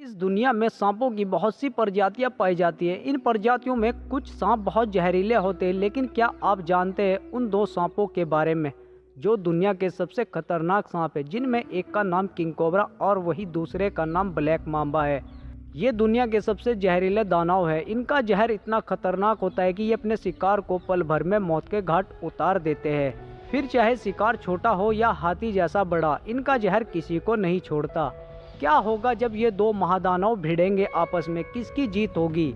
इस दुनिया में सांपों की बहुत सी प्रजातियां पाई जाती हैं। इन प्रजातियों में कुछ सांप बहुत जहरीले होते हैं, लेकिन क्या आप जानते हैं उन दो सांपों के बारे में जो दुनिया के सबसे खतरनाक सांप है, जिनमें एक का नाम किंग कोबरा और वही दूसरे का नाम ब्लैक मांबा है। ये दुनिया के सबसे जहरीले दानव है। इनका जहर इतना खतरनाक होता है कि ये अपने शिकार को पल भर में मौत के घाट उतार देते हैं। फिर चाहे शिकार छोटा हो या हाथी जैसा बड़ा, इनका जहर किसी को नहीं छोड़ता। क्या होगा जब ये दो महादानव भिड़ेंगे आपस में, किसकी जीत होगी?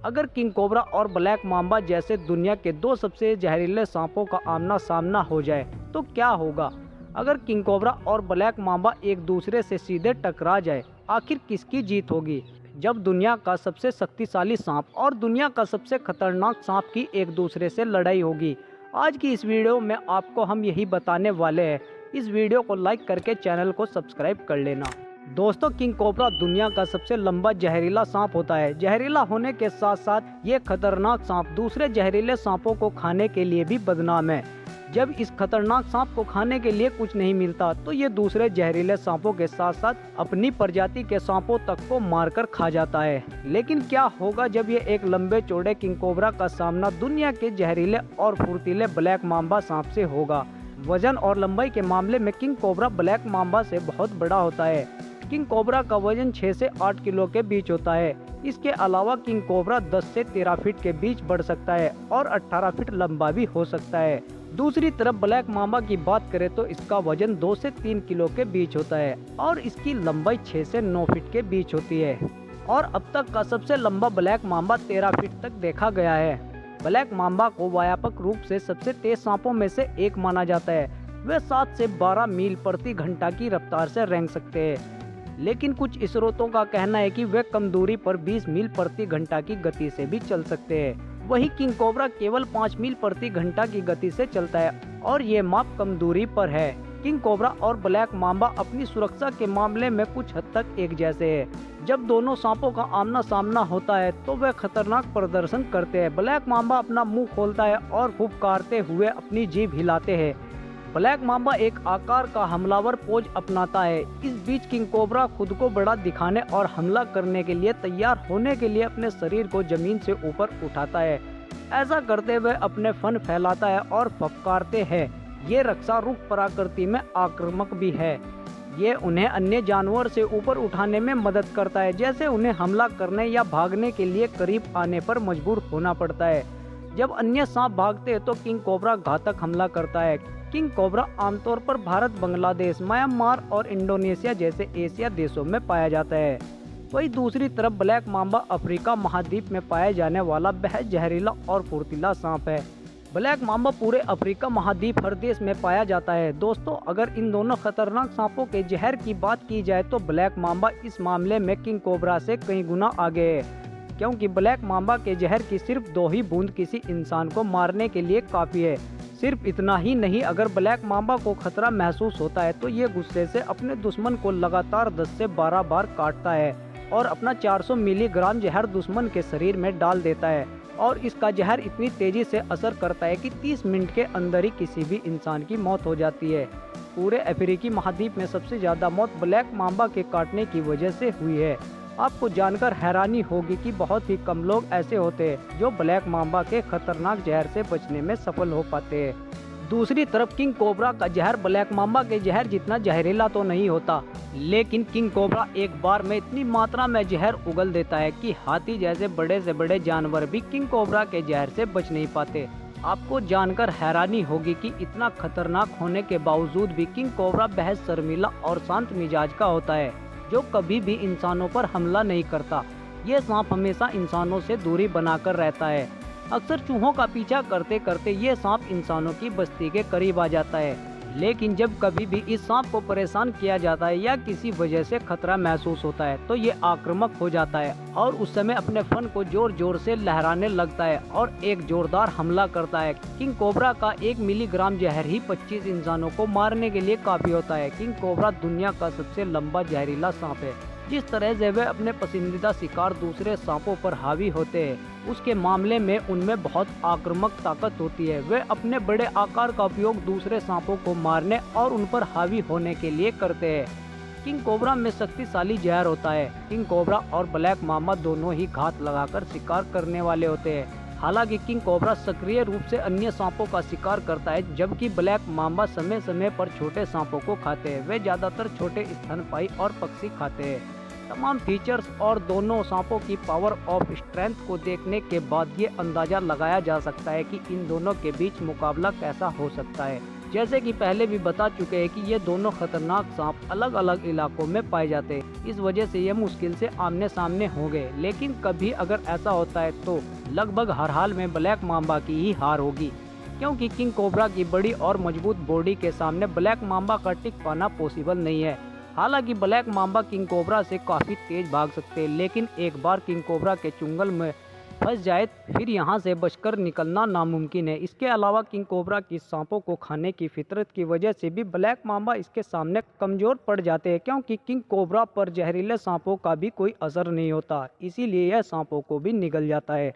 अगर किंग कोबरा और ब्लैक मांबा जैसे दुनिया के दो सबसे जहरीले सांपों का आमना सामना हो जाए तो क्या होगा? अगर किंग कोबरा और ब्लैक मांबा एक दूसरे से सीधे टकरा जाए, आखिर किसकी जीत होगी? जब दुनिया का सबसे शक्तिशाली सांप और दुनिया का सबसे खतरनाक सांप की एक दूसरे से लड़ाई होगी। आज की इस वीडियो में आपको हम यही बताने वाले हैं। इस वीडियो को लाइक करके चैनल को सब्सक्राइब कर लेना। दोस्तों, किंग कोबरा दुनिया का सबसे लंबा जहरीला सांप होता है। जहरीला होने के साथ साथ ये खतरनाक सांप दूसरे जहरीले सांपों को खाने के लिए भी बदनाम है। जब इस खतरनाक सांप को खाने के लिए कुछ नहीं मिलता तो ये दूसरे जहरीले सांपों के साथ साथ अपनी प्रजाति के सांपों तक को मारकर खा जाता है। लेकिन क्या होगा जब ये एक लंबे चौड़े किंग कोबरा का सामना दुनिया के जहरीले और फुर्तीले ब्लैक मांबा सांप से होगा? वजन और लंबाई के मामले में किंग कोबरा ब्लैक मांबा से बहुत बड़ा होता है। किंग कोबरा का वजन 6 से 8 किलो के बीच होता है। इसके अलावा किंग कोबरा 10 से 13 फीट के बीच बढ़ सकता है और 18 फीट लंबा भी हो सकता है। दूसरी तरफ ब्लैक मांबा की बात करें तो इसका वजन 2 से 3 किलो के बीच होता है और इसकी लंबाई 6 से 9 फीट के बीच होती है। और अब तक का सबसे लंबा ब्लैक मांबा 13 फीट तक देखा गया है। ब्लैक मांबा को व्यापक रूप से सबसे तेज सांपों में से एक माना जाता है। वे 7 से 12 मील प्रति घंटा की रफ्तार से रेंग सकते हैं, लेकिन कुछ स्रोतों का कहना है कि वे कम दूरी पर 20 मील प्रति घंटा की गति से भी चल सकते हैं। वही किंग कोबरा केवल 5 मील प्रति घंटा की गति से चलता है और ये माप कम दूरी पर है। किंग कोबरा और ब्लैक मांबा अपनी सुरक्षा के मामले में कुछ हद तक एक जैसे हैं। जब दोनों सांपों का आमना सामना होता है तो वे खतरनाक प्रदर्शन करते हैं। ब्लैक मांबा अपना मुंह खोलता है और फुफकारते हुए अपनी जीभ हिलाते हैं। ब्लैक मांबा एक आकार का हमलावर पोज अपनाता है। इस बीच किंग कोबरा खुद को बड़ा दिखाने और हमला करने के लिए तैयार होने के लिए अपने शरीर को जमीन से ऊपर उठाता है। ऐसा करते हुए अपने फन फैलाता है और फफकारते हैं। ये रक्षा रुख प्रकृति में आक्रामक भी है। ये उन्हें अन्य जानवर से ऊपर उठाने में मदद करता है, जैसे उन्हें हमला करने या भागने के लिए करीब आने पर मजबूर होना पड़ता है। जब अन्य सांप भागते हैं तो किंग कोबरा घातक हमला करता है। किंग कोबरा आमतौर पर भारत, बांग्लादेश, म्यांमार और इंडोनेशिया जैसे एशिया देशों में पाया जाता है। वही दूसरी तरफ ब्लैक मांबा अफ्रीका महाद्वीप में पाया जाने वाला बेहद जहरीला और फुर्तीला सांप है। ब्लैक मांबा पूरे अफ्रीका महाद्वीप हर देश में पाया जाता है। दोस्तों, अगर इन दोनों खतरनाक सांपों के जहर की बात की जाए तो ब्लैक मांबा इस मामले में किंग कोबरा से कई गुना आगे है, क्योंकि ब्लैक मांबा के जहर की सिर्फ 2 ही बूंद किसी इंसान को मारने के लिए काफी है। सिर्फ इतना ही नहीं, अगर ब्लैक मांबा को खतरा महसूस होता है तो ये गुस्से से अपने दुश्मन को लगातार 10 से 12 बार काटता है और अपना 400 मिलीग्राम जहर दुश्मन के शरीर में डाल देता है। और इसका जहर इतनी तेजी से असर करता है कि 30 मिनट के अंदर ही किसी भी इंसान की मौत हो जाती है। पूरे अफ्रीकी महाद्वीप में सबसे ज्यादा मौत ब्लैक मांबा के काटने की वजह से हुई है। आपको जानकर हैरानी होगी कि बहुत ही कम लोग ऐसे होते हैं जो ब्लैक मांबा के खतरनाक जहर से बचने में सफल हो पाते हैं। दूसरी तरफ किंग कोबरा का जहर ब्लैक मांबा के जहर जितना जहरीला तो नहीं होता, लेकिन किंग कोबरा एक बार में इतनी मात्रा में जहर उगल देता है कि हाथी जैसे बड़े से बड़े जानवर भी किंग कोबरा के जहर से बच नहीं पाते। आपको जानकर हैरानी होगी कि इतना खतरनाक होने के बावजूद भी किंग कोबरा बेहद शर्मीला और शांत मिजाज का होता है, जो कभी भी इंसानों पर हमला नहीं करता। ये सांप हमेशा इंसानों से दूरी बनाकर रहता है। अक्सर चूहों का पीछा करते करते ये सांप इंसानों की बस्ती के करीब आ जाता है, लेकिन जब कभी भी इस सांप को परेशान किया जाता है या किसी वजह से खतरा महसूस होता है तो ये आक्रामक हो जाता है और उस समय अपने फन को जोर जोर से लहराने लगता है और एक जोरदार हमला करता है। किंग कोबरा का 1 मिलीग्राम जहर ही 25 इंसानों को मारने के लिए काफी होता है। किंग कोबरा दुनिया का सबसे लंबा जहरीला सांप है। जिस तरह से वे अपने पसंदीदा शिकार दूसरे सांपों पर हावी होते हैं, उसके मामले में उनमें बहुत आक्रामक ताकत होती है। वे अपने बड़े आकार का उपयोग दूसरे सांपों को मारने और उन पर हावी होने के लिए करते हैं। किंग कोबरा में शक्तिशाली जहर होता है। किंग कोबरा और ब्लैक मामा दोनों ही घात लगाकर शिकार करने वाले होते हैं। हालांकि किंग कोबरा सक्रिय रूप से अन्य सांपों का शिकार करता है, जबकि ब्लैक मामा समय समय पर छोटे सांपों को खाते हैं। वे ज्यादातर छोटे स्तनपायी और पक्षी खाते हैं। तमाम फीचर्स और दोनों सांपों की पावर ऑफ स्ट्रेंथ को देखने के बाद ये अंदाजा लगाया जा सकता है कि इन दोनों के बीच मुकाबला कैसा हो सकता है। जैसे कि पहले भी बता चुके हैं कि ये दोनों खतरनाक सांप अलग अलग इलाकों में पाए जाते हैं, इस वजह से ये मुश्किल से आमने सामने होंगे। लेकिन कभी अगर ऐसा होता है तो लगभग हर हाल में ब्लैक माम्बा की ही हार होगी, क्योंकि किंग कोबरा की बड़ी और मजबूत बॉडी के सामने ब्लैक माम्बा का टिक पाना पॉसिबल नहीं है। हालांकि ब्लैक माम्बा किंग कोबरा से काफ़ी तेज भाग सकते हैं, लेकिन एक बार किंग कोबरा के चुंगल में फंस जाए फिर यहां से बचकर निकलना नामुमकिन है। इसके अलावा किंग कोबरा की सांपों को खाने की फितरत की वजह से भी ब्लैक माम्बा इसके सामने कमज़ोर पड़ जाते हैं, क्योंकि किंग कोबरा पर जहरीले सांपों का भी कोई असर नहीं होता, इसीलिए यह सांपों को भी निगल जाता है।